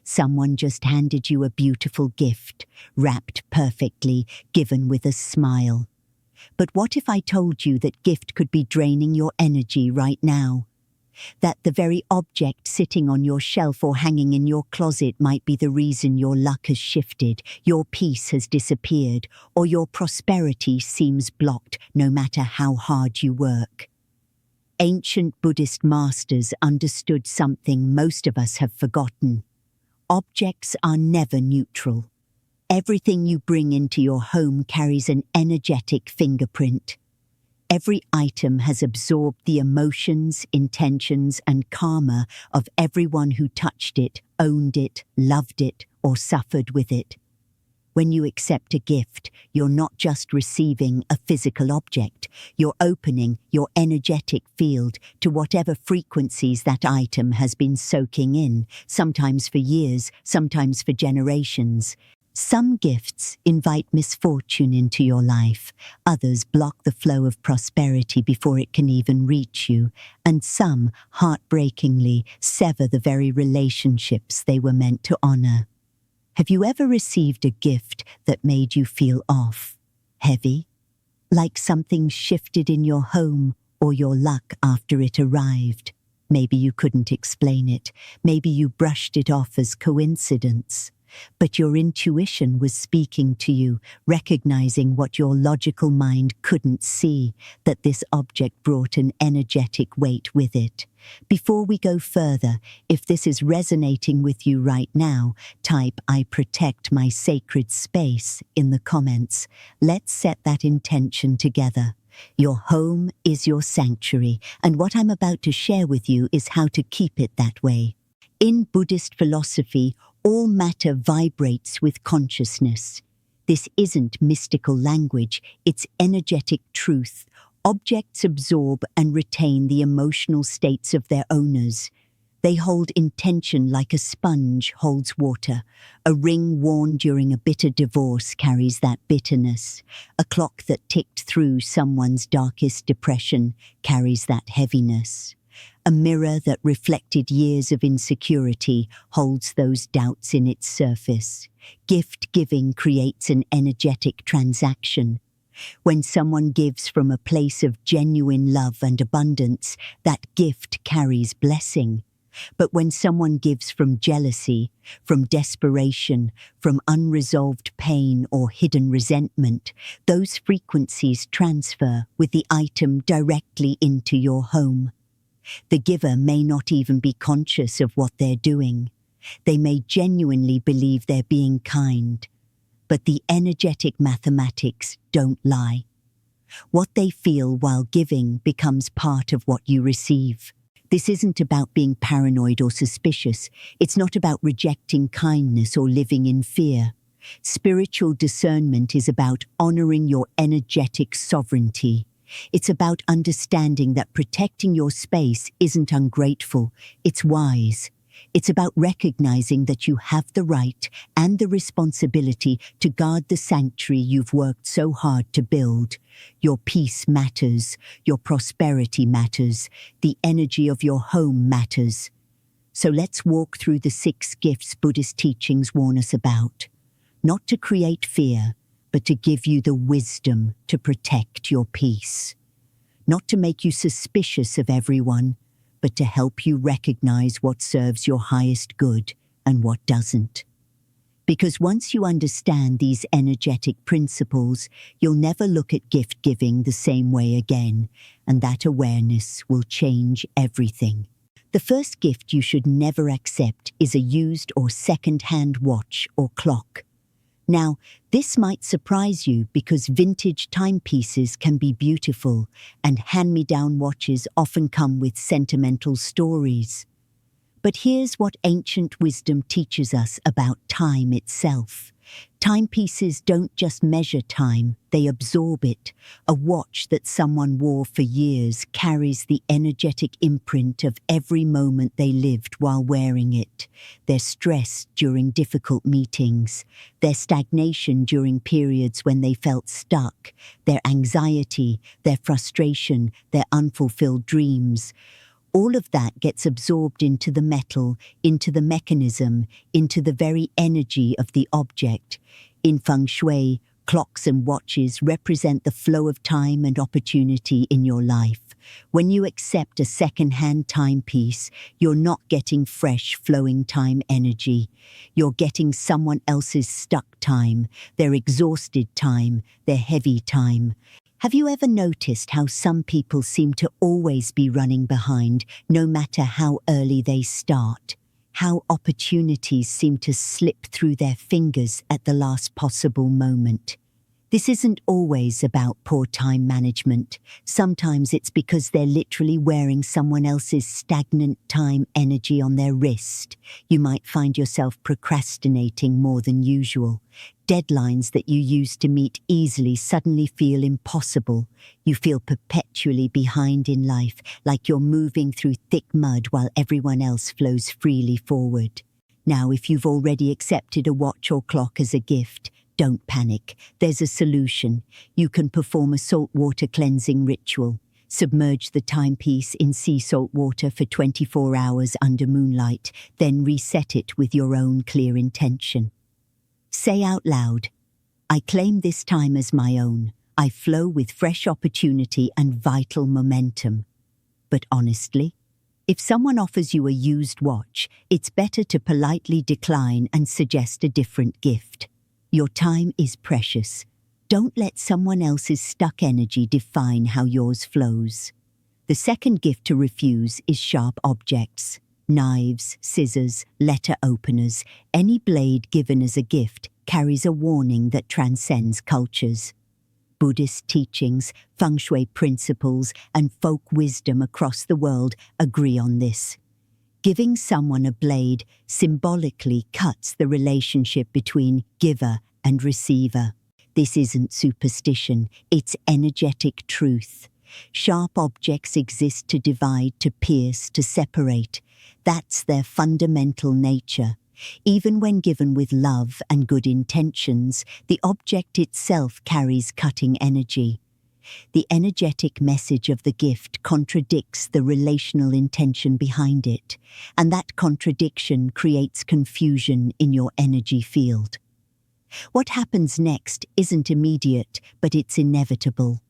Someone just handed you a beautiful gift, wrapped perfectly, given with a smile. But what if I told you that gift could be draining your energy right now? That the very object sitting on your shelf or hanging in your closet might be the reason your luck has shifted, your peace has disappeared, or your prosperity seems blocked no matter how hard you work. Ancient Buddhist masters understood something most of us have forgotten. Objects are never neutral. Everything you bring into your home carries an energetic fingerprint. Every item has absorbed the emotions, intentions, and karma of everyone who touched it, owned it, loved it, or suffered with it. When you accept a gift, you're not just receiving a physical object, you're opening your energetic field to whatever frequencies that item has been soaking in, sometimes for years, sometimes for generations. Some gifts invite misfortune into your life, others block the flow of prosperity before it can even reach you, and some, heartbreakingly, sever the very relationships they were meant to honor. Have you ever received a gift that made you feel off, heavy? Like something shifted in your home or your luck after it arrived? Maybe you couldn't explain it. Maybe you brushed it off as coincidence. But your intuition was speaking to you, recognizing what your logical mind couldn't see, that this object brought an energetic weight with it. Before we go further, if this is resonating with you right now, type "I protect my sacred space" in the comments. Let's set that intention together. Your home is your sanctuary, and what I'm about to share with you is how to keep it that way. In Buddhist philosophy, all matter vibrates with consciousness. This isn't mystical language, it's energetic truth. Objects absorb and retain the emotional states of their owners. They hold intention like a sponge holds water. A ring worn during a bitter divorce carries that bitterness. A clock that ticked through someone's darkest depression carries that heaviness. A mirror that reflected years of insecurity holds those doubts in its surface. Gift giving creates an energetic transaction. When someone gives from a place of genuine love and abundance, that gift carries blessing. But when someone gives from jealousy, from desperation, from unresolved pain or hidden resentment, those frequencies transfer with the item directly into your home. The giver may not even be conscious of what they're doing. They may genuinely believe they're being kind. But the energetic mathematics don't lie. What they feel while giving becomes part of what you receive. This isn't about being paranoid or suspicious. It's not about rejecting kindness or living in fear. Spiritual discernment is about honoring your energetic sovereignty. It's about understanding that protecting your space isn't ungrateful, it's wise. It's about recognizing that you have the right and the responsibility to guard the sanctuary you've worked so hard to build. Your peace matters, your prosperity matters, the energy of your home matters. So let's walk through the 6 gifts Buddhist teachings warn us about. Not to create fear, but to give you the wisdom to protect your peace. Not to make you suspicious of everyone, but to help you recognize what serves your highest good and what doesn't. Because once you understand these energetic principles, you'll never look at gift giving the same way again, and that awareness will change everything. The first gift you should never accept is a used or second-hand watch or clock. Now, this might surprise you because vintage timepieces can be beautiful and hand-me-down watches often come with sentimental stories. But here's what ancient wisdom teaches us about time itself. Timepieces don't just measure time, they absorb it. A watch that someone wore for years carries the energetic imprint of every moment they lived while wearing it. Their stress during difficult meetings, their stagnation during periods when they felt stuck, their anxiety, their frustration, their unfulfilled dreams. All of that gets absorbed into the metal, into the mechanism, into the very energy of the object. In feng shui, clocks and watches represent the flow of time and opportunity in your life. When you accept a second-hand timepiece, you're not getting fresh, flowing time energy. You're getting someone else's stuck time, their exhausted time, their heavy time. Have you ever noticed how some people seem to always be running behind, no matter how early they start? How opportunities seem to slip through their fingers at the last possible moment. This isn't always about poor time management. Sometimes it's because they're literally wearing someone else's stagnant time energy on their wrist. You might find yourself procrastinating more than usual. Deadlines that you used to meet easily suddenly feel impossible. You feel perpetually behind in life, like you're moving through thick mud while everyone else flows freely forward. Now, if you've already accepted a watch or clock as a gift, don't panic. There's a solution. You can perform a saltwater cleansing ritual. Submerge the timepiece in sea salt water for 24 hours under moonlight, then reset it with your own clear intention. Say out loud, "I claim this time as my own. I flow with fresh opportunity and vital momentum." But honestly, if someone offers you a used watch, it's better to politely decline and suggest a different gift. Your time is precious. Don't let someone else's stuck energy define how yours flows. The second gift to refuse is sharp objects. Knives, scissors, letter openers, any blade given as a gift carries a warning that transcends cultures. Buddhist teachings, feng shui principles, and folk wisdom across the world agree on this. Giving someone a blade symbolically cuts the relationship between giver and receiver. This isn't superstition, it's energetic truth. Sharp objects exist to divide, to pierce, to separate. That's their fundamental nature. Even when given with love and good intentions, the object itself carries cutting energy. The energetic message of the gift contradicts the relational intention behind it, and that contradiction creates confusion in your energy field. What happens next isn't immediate, but it's inevitable.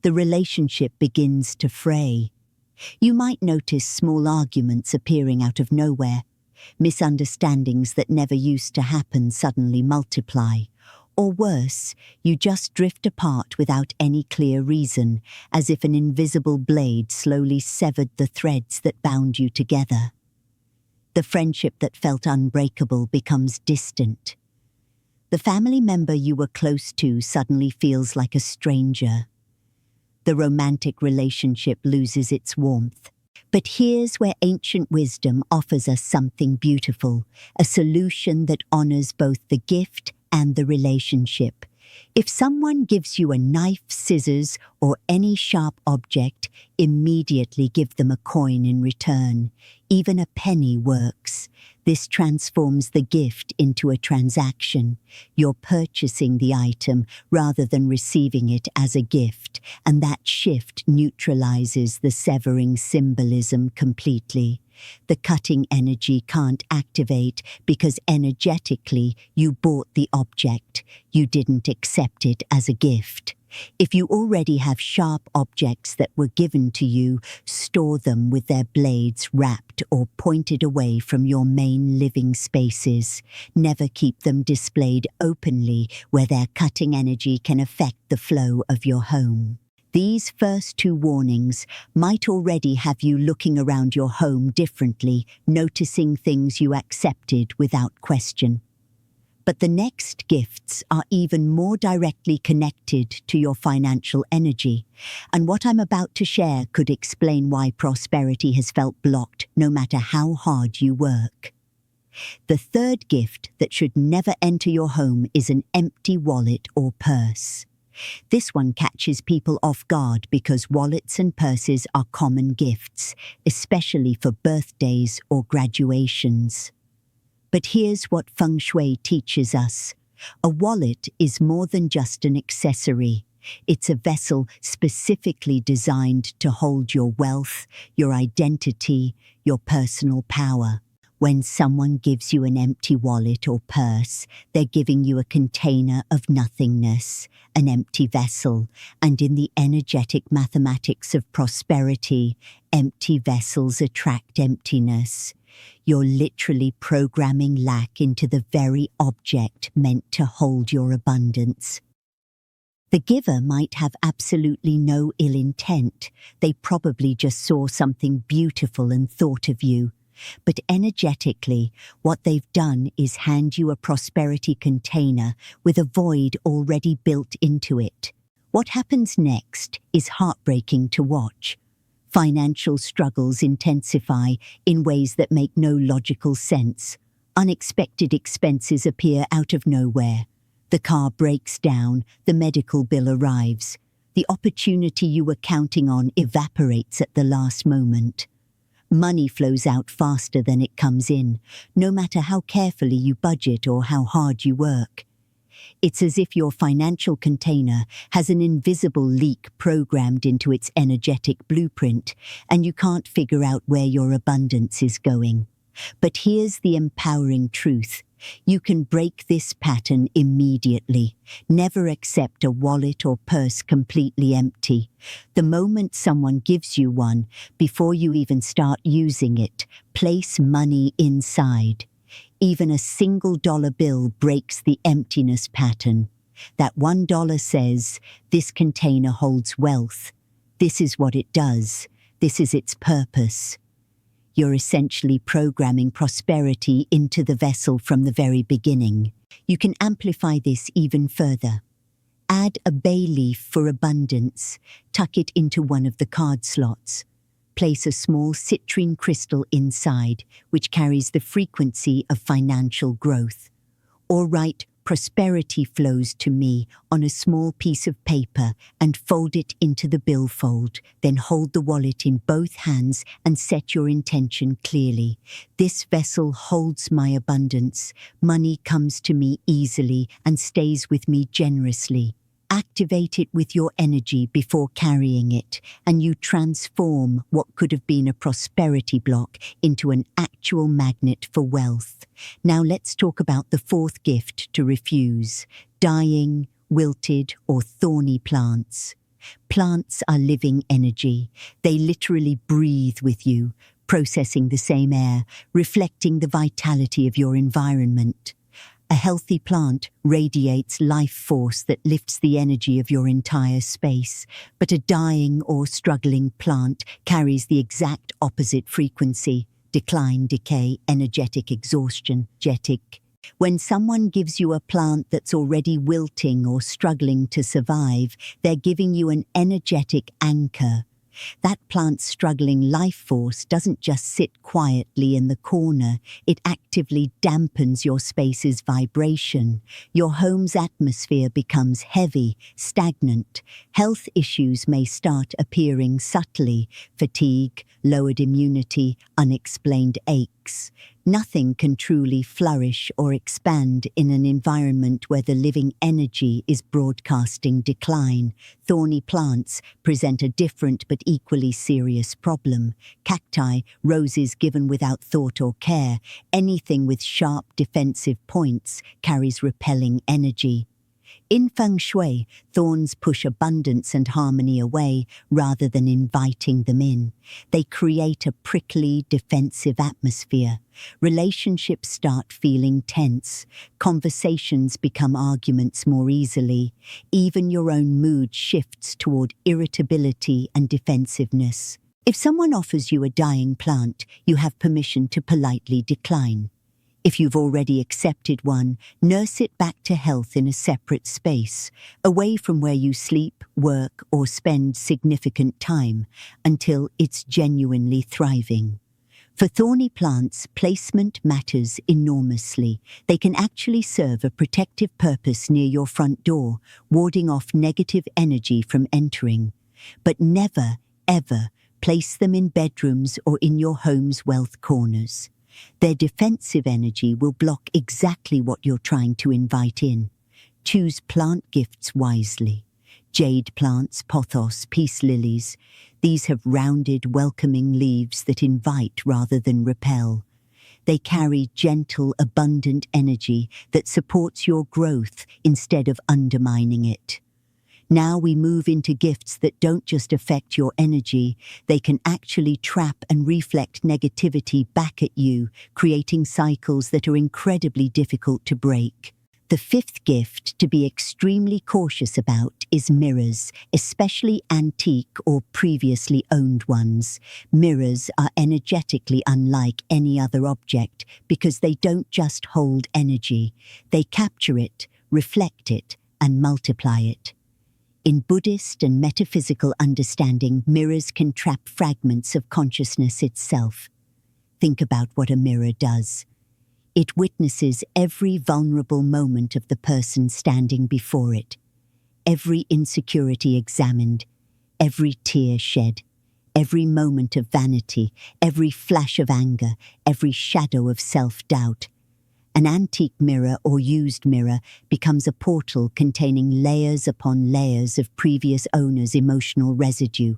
The relationship begins to fray. You might notice small arguments appearing out of nowhere. Misunderstandings that never used to happen suddenly multiply. Or worse, you just drift apart without any clear reason, as if an invisible blade slowly severed the threads that bound you together. The friendship that felt unbreakable becomes distant. The family member you were close to suddenly feels like a stranger. The romantic relationship loses its warmth. But here's where ancient wisdom offers us something beautiful, a solution that honors both the gift and the relationship. If someone gives you a knife, scissors, or any sharp object, immediately give them a coin in return. Even a penny works. This transforms the gift into a transaction. You're purchasing the item rather than receiving it as a gift, and that shift neutralizes the severing symbolism completely. The cutting energy can't activate because energetically you bought the object. You didn't accept it as a gift. If you already have sharp objects that were given to you, store them with their blades wrapped or pointed away from your main living spaces. Never keep them displayed openly where their cutting energy can affect the flow of your home. These first two warnings might already have you looking around your home differently, noticing things you accepted without question. But the next gifts are even more directly connected to your financial energy, and what I'm about to share could explain why prosperity has felt blocked no matter how hard you work. The third gift that should never enter your home is an empty wallet or purse. This one catches people off guard because wallets and purses are common gifts, especially for birthdays or graduations. But here's what feng shui teaches us. A wallet is more than just an accessory. It's a vessel specifically designed to hold your wealth, your identity, your personal power. When someone gives you an empty wallet or purse, they're giving you a container of nothingness, an empty vessel, and in the energetic mathematics of prosperity, empty vessels attract emptiness. You're literally programming lack into the very object meant to hold your abundance. The giver might have absolutely no ill intent. They probably just saw something beautiful and thought of you. But energetically, what they've done is hand you a prosperity container with a void already built into it. What happens next is heartbreaking to watch. Financial struggles intensify in ways that make no logical sense. Unexpected expenses appear out of nowhere. The car breaks down, the medical bill arrives. The opportunity you were counting on evaporates at the last moment. Money flows out faster than it comes in, no matter how carefully you budget or how hard you work. It's as if your financial container has an invisible leak programmed into its energetic blueprint, and you can't figure out where your abundance is going. But here's the empowering truth. You can break this pattern immediately. Never accept a wallet or purse completely empty. The moment someone gives you one, before you even start using it, place money inside. Even a single dollar bill breaks the emptiness pattern. That $1 says, this container holds wealth. This is what it does. This is its purpose. You're essentially programming prosperity into the vessel from the very beginning. You can amplify this even further. Add a bay leaf for abundance. Tuck it into one of the card slots. Place a small citrine crystal inside, which carries the frequency of financial growth. Or write "Prosperity flows to me" on a small piece of paper and fold it into the billfold. Then hold the wallet in both hands and set your intention clearly. This vessel holds my abundance. Money comes to me easily and stays with me generously. Activate it with your energy before carrying it, and you transform what could have been a prosperity block into an actual magnet for wealth. Now let's talk about the fourth gift to refuse: dying, wilted, or thorny plants. Plants are living energy. They literally breathe with you, processing the same air, reflecting the vitality of your environment. A healthy plant radiates life force that lifts the energy of your entire space, but a dying or struggling plant carries the exact opposite frequency: decline, decay, energetic exhaustion, jetic. When someone gives you a plant that's already wilting or struggling to survive, they're giving you an energetic anchor. That plant's struggling life force doesn't just sit quietly in the corner, it actively dampens your space's vibration. Your home's atmosphere becomes heavy, stagnant. Health issues may start appearing subtly: fatigue, lowered immunity, unexplained aches. Nothing can truly flourish or expand in an environment where the living energy is broadcasting decline. Thorny plants present a different but equally serious problem. Cacti, roses given without thought or care, anything with sharp defensive points carries repelling energy. In feng shui, thorns push abundance and harmony away rather than inviting them in. They create a prickly, defensive atmosphere. Relationships start feeling tense. Conversations become arguments more easily. Even your own mood shifts toward irritability and defensiveness. If someone offers you a dying plant, you have permission to politely decline. If you've already accepted one, nurse it back to health in a separate space, away from where you sleep, work, or spend significant time, until it's genuinely thriving. For thorny plants, placement matters enormously. They can actually serve a protective purpose near your front door, warding off negative energy from entering. But never, ever place them in bedrooms or in your home's wealth corners. Their defensive energy will block exactly what you're trying to invite in. Choose plant gifts wisely. Jade plants, pothos, peace lilies. These have rounded, welcoming leaves that invite rather than repel. They carry gentle, abundant energy that supports your growth instead of undermining it. Now we move into gifts that don't just affect your energy, they can actually trap and reflect negativity back at you, creating cycles that are incredibly difficult to break. The fifth gift to be extremely cautious about is mirrors, especially antique or previously owned ones. Mirrors are energetically unlike any other object because they don't just hold energy. They capture it, reflect it, and multiply it. In Buddhist and metaphysical understanding, mirrors can trap fragments of consciousness itself. Think about what a mirror does. It witnesses every vulnerable moment of the person standing before it, every insecurity examined, every tear shed, every moment of vanity, every flash of anger, every shadow of self-doubt. An antique mirror or used mirror becomes a portal containing layers upon layers of previous owners' emotional residue.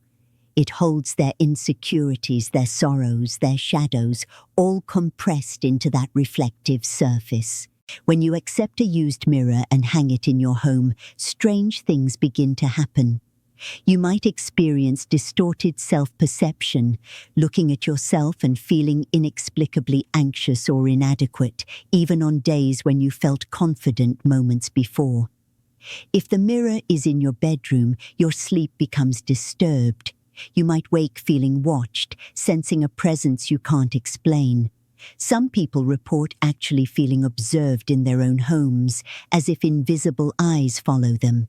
It holds their insecurities, their sorrows, their shadows, all compressed into that reflective surface. When you accept a used mirror and hang it in your home, strange things begin to happen. You might experience distorted self-perception, looking at yourself and feeling inexplicably anxious or inadequate, even on days when you felt confident moments before. If the mirror is in your bedroom, your sleep becomes disturbed. You might wake feeling watched, sensing a presence you can't explain. Some people report actually feeling observed in their own homes, as if invisible eyes follow them.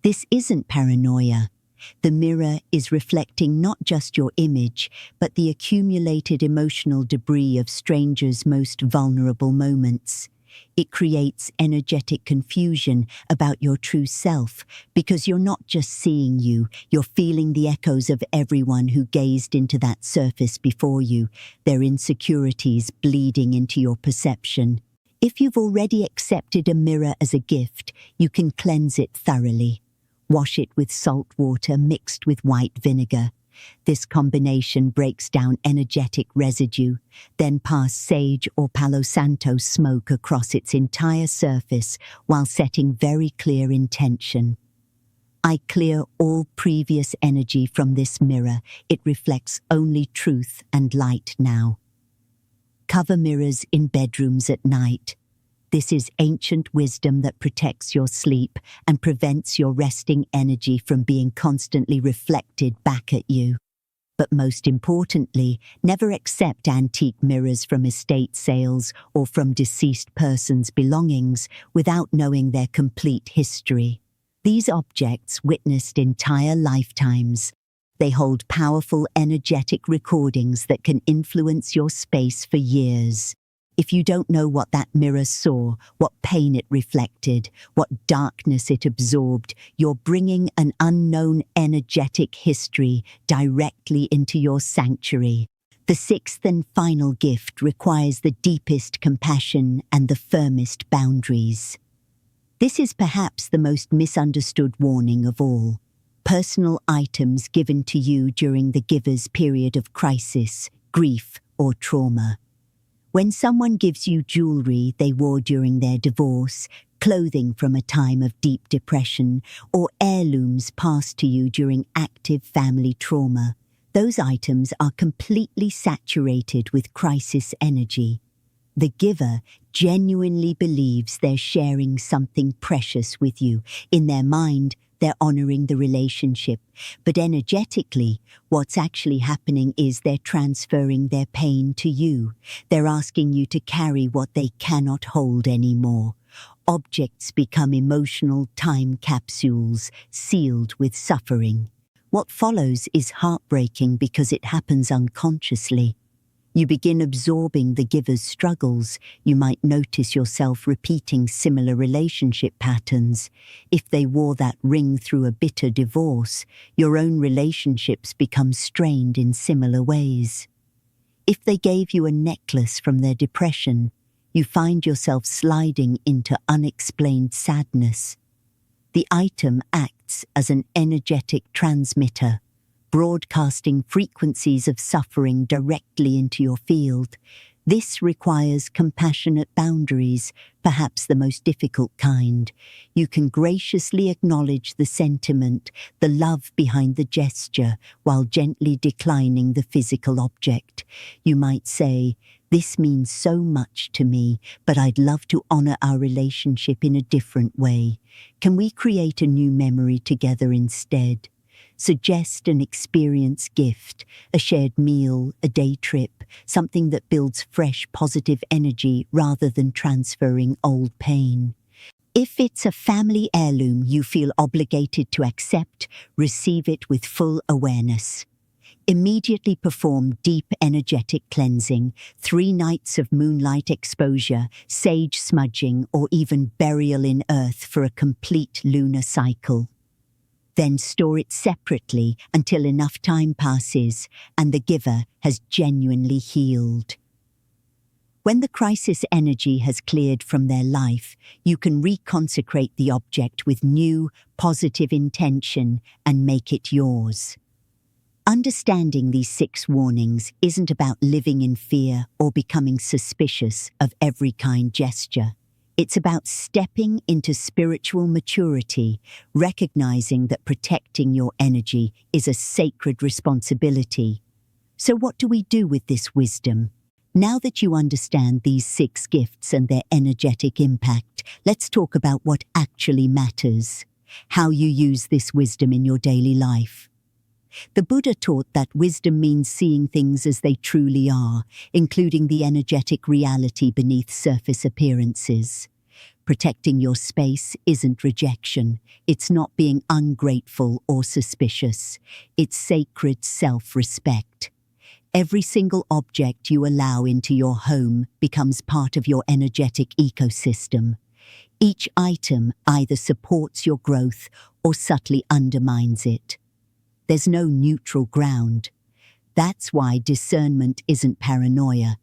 This isn't paranoia. The mirror is reflecting not just your image, but the accumulated emotional debris of strangers' most vulnerable moments. It creates energetic confusion about your true self, because you're not just seeing you, you're feeling the echoes of everyone who gazed into that surface before you, their insecurities bleeding into your perception. If you've already accepted a mirror as a gift, you can cleanse it thoroughly. Wash it with salt water mixed with white vinegar. This combination breaks down energetic residue, then pass sage or Palo Santo smoke across its entire surface while setting very clear intention. I clear all previous energy from this mirror. It reflects only truth and light now. Cover mirrors in bedrooms at night. This is ancient wisdom that protects your sleep and prevents your resting energy from being constantly reflected back at you. But most importantly, never accept antique mirrors from estate sales or from deceased persons' belongings without knowing their complete history. These objects witnessed entire lifetimes. They hold powerful energetic recordings that can influence your space for years. If you don't know what that mirror saw, what pain it reflected, what darkness it absorbed, you're bringing an unknown energetic history directly into your sanctuary. The sixth and final gift requires the deepest compassion and the firmest boundaries. This is perhaps the most misunderstood warning of all. Personal items given to you during the giver's period of crisis, grief, or trauma. When someone gives you jewelry they wore during their divorce, clothing from a time of deep depression, or heirlooms passed to you during active family trauma, those items are completely saturated with crisis energy. The giver genuinely believes they're sharing something precious with you. In their mind, they're honoring the relationship, but energetically, what's actually happening is they're transferring their pain to you. They're asking you to carry what they cannot hold anymore. Objects become emotional time capsules, sealed with suffering. What follows is heartbreaking because it happens unconsciously. You begin absorbing the giver's struggles. You might notice yourself repeating similar relationship patterns. If they wore that ring through a bitter divorce, your own relationships become strained in similar ways. If they gave you a necklace from their depression, you find yourself sliding into unexplained sadness. The item acts as an energetic transmitter, broadcasting frequencies of suffering directly into your field. This requires compassionate boundaries, perhaps the most difficult kind. You can graciously acknowledge the sentiment, the love behind the gesture, while gently declining the physical object. You might say, "This means so much to me, but I'd love to honor our relationship in a different way. Can we create a new memory together instead?" Suggest an experience gift, a shared meal, a day trip, something that builds fresh, positive energy rather than transferring old pain. If it's a family heirloom you feel obligated to accept, receive it with full awareness. Immediately perform deep energetic cleansing, 3 nights of moonlight exposure, sage smudging, or even burial in earth for a complete lunar cycle. Then store it separately until enough time passes and the giver has genuinely healed. When the crisis energy has cleared from their life, you can reconsecrate the object with new, positive intention and make it yours. Understanding these 6 warnings isn't about living in fear or becoming suspicious of every kind gesture. It's about stepping into spiritual maturity, recognizing that protecting your energy is a sacred responsibility. So what do we do with this wisdom? Now that you understand these 6 gifts and their energetic impact, let's talk about what actually matters, how you use this wisdom in your daily life. The Buddha taught that wisdom means seeing things as they truly are, including the energetic reality beneath surface appearances. Protecting your space isn't rejection. It's not being ungrateful or suspicious. It's sacred self-respect. Every single object you allow into your home becomes part of your energetic ecosystem. Each item either supports your growth or subtly undermines it. There's no neutral ground. That's why discernment isn't paranoia.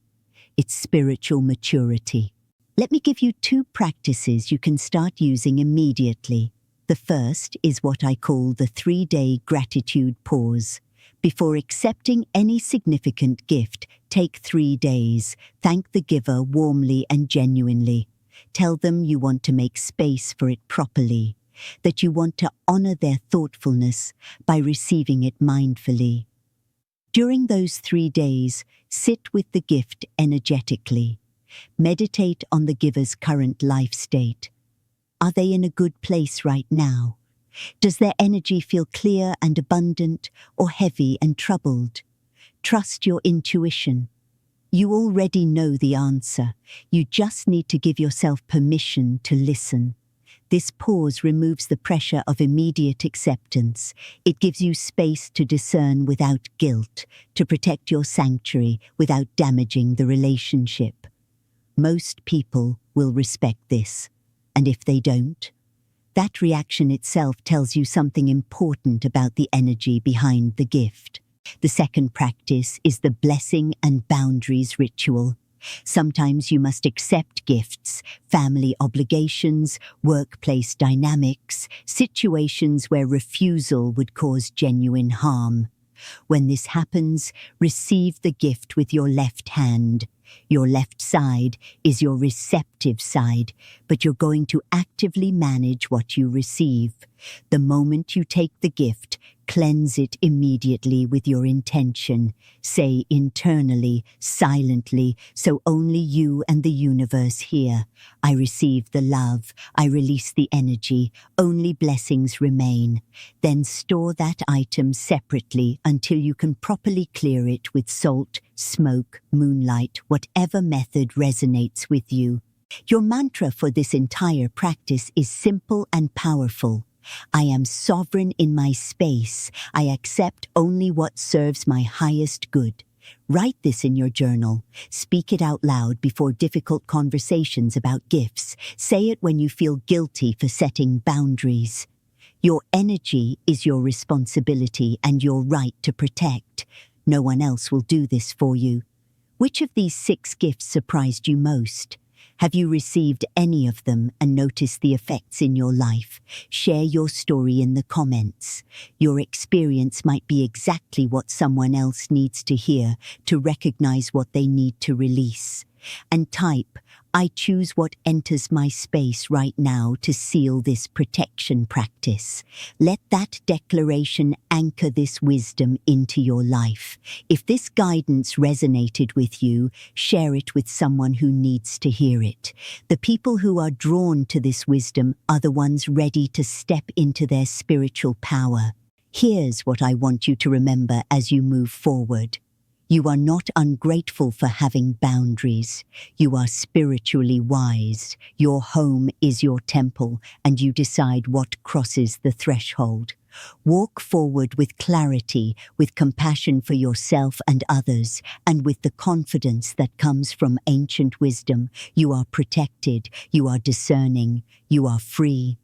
It's spiritual maturity. Let me give you 2 practices you can start using immediately. The first is what I call the 3-day gratitude pause. Before accepting any significant gift, take 3 days. Thank the giver warmly and genuinely. Tell them you want to make space for it properly, that you want to honor their thoughtfulness by receiving it mindfully. During those 3 days, sit with the gift energetically. Meditate on the giver's current life state. Are they in a good place right now? Does their energy feel clear and abundant or heavy and troubled? Trust your intuition. You already know the answer. You just need to give yourself permission to listen. This pause removes the pressure of immediate acceptance. It gives you space to discern without guilt, to protect your sanctuary without damaging the relationship. Most people will respect this, and if they don't, that reaction itself tells you something important about the energy behind the gift. The second practice is the blessing and boundaries ritual. Sometimes you must accept gifts, family obligations, workplace dynamics, situations where refusal would cause genuine harm. When this happens, receive the gift with your left hand. Your left side is your receptive side, but you're going to actively manage what you receive. The moment you take the gift, cleanse it immediately with your intention. Say internally, silently, so only you and the universe hear. I receive the love. I release the energy. Only blessings remain. Then store that item separately until you can properly clear it with salt, smoke, moonlight, whatever method resonates with you. Your mantra for this entire practice is simple and powerful. I am sovereign in my space. I accept only what serves my highest good. Write this in your journal. Speak it out loud before difficult conversations about gifts. Say it when you feel guilty for setting boundaries. Your energy is your responsibility and your right to protect. No one else will do this for you. Which of these 6 gifts surprised you most? Have you received any of them and noticed the effects in your life? Share your story in the comments. Your experience might be exactly what someone else needs to hear to recognize what they need to release. And type, "I choose what enters my space right now to seal this protection practice." Let that declaration anchor this wisdom into your life. If this guidance resonated with you, share it with someone who needs to hear it. The people who are drawn to this wisdom are the ones ready to step into their spiritual power. Here's what I want you to remember as you move forward. You are not ungrateful for having boundaries. You are spiritually wise. Your home is your temple, and you decide what crosses the threshold. Walk forward with clarity, with compassion for yourself and others, and with the confidence that comes from ancient wisdom. You are protected, you are discerning, you are free.